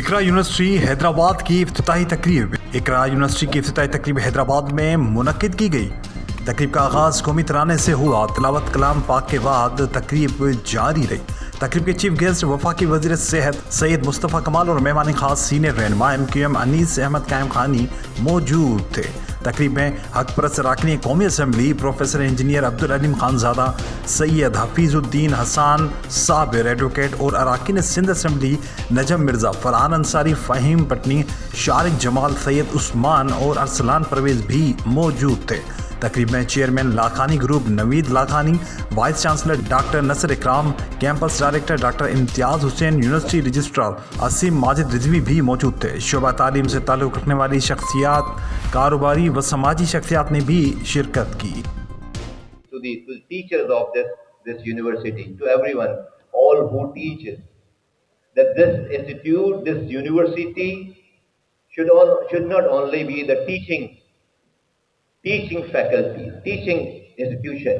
इकरा university Hyderabad की इफ्तिताही तकरीब। इकरा university की इफ्तिताही तकरीब हैदराबाद में मुनक्किद की गई। तकरीब का आगाज़ कौमी तराने से हुआ। तिलावत कलाम पाक के बाद तकरीब जारी रही। तकरीब के चीफ गेस्ट वफाकी वज़ीर सेहत सैयद मुस्तफ़ा कमाल और मेहमान खास सीनियर रहनुमा MQM अनीस अहमद कायम खानी मौजूद थे। तकरीब में हक परस्त अरकान कौमी assembly professor engineer Abdul Aleem Khanzada, Syed Hafeezuddin Hasan Sabir advocate और अरकान सिंध असम्बली नजम मिर्ज़ा, फरहान अंसारी, फ़हीम पटनी, शारिक जमाल, सैयद उस्मान और अरसलान परवेज़ भी मौजूद थे। तकरीब में chairman Lakhani group Naveed Lakhani, vice chancellor doctor Nasir Ikram, campus director doctor Imtiaz Hussain, university registrar Asim Majid Rizvi भी मौजूद थे। शोबा तालीम से ताल्लुक़ रखने वाली शख्सियात, कारोबारी व समाजी शख्सियात ने भी शिरकत की। To the teachers of this university, to everyone, all who teaches, that this institute, this university should not only be the teaching faculty, teaching institution,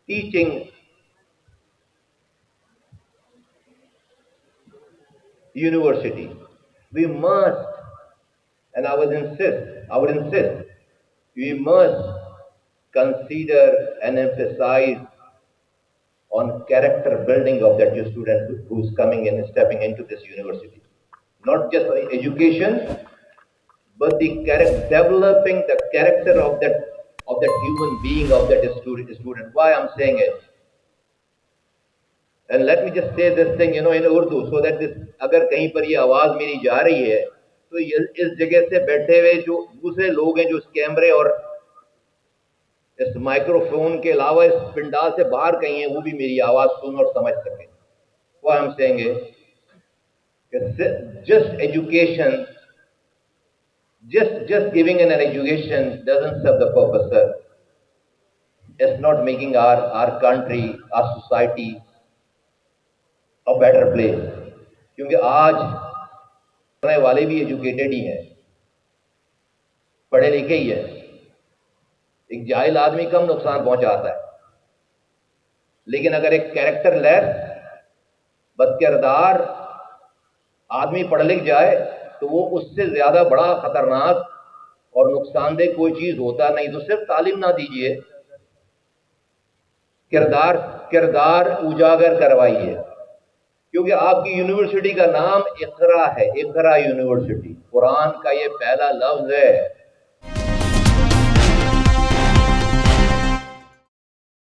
teaching university. We must, and I would insist, we must consider and emphasize on character building of that student who's coming in, stepping into this university. Not just education, but the developing the character of that human being, of that student. Why I'm saying it? And let me just say this thing, in Urdu, so that this, अगर कहीं पर ये आवाज मेरी जा रही है, तो इस जगह से बैठे हुए जो दूसरे लोग हैं, जो इस कैमरे और इस माइक्रोफोन के अलावा इस पिंडाल से बाहर कहीं हैं, वो भी मेरी आवाज सुन और समझ सकें. Why I'm saying it? Just education, just giving an education doesn't serve the purpose, sir. It's not making our country, our society a better place. क्योंकि आज पढ़ने वाले भी एजुकेटेड ही हैं, पढ़े लिखे ही हैं. एक जाहिल आदमी कम नुकसान पहुंचाता है, लेकिन अगर एक कैरेक्टर लेस बदकिरदार आदमी पढ़ लिख जाए तो वो उससे ज्यादा बड़ा खतरनाक और नुकसानदेह कोई चीज होता नहीं. तो सिर्फ तालीम ना दीजिए, किरदार उजागर करवाइए. क्योंकि आपकी यूनिवर्सिटी का नाम इकरा है, इकरा यूनिवर्सिटी. कुरान का ये पहला लफ्ज है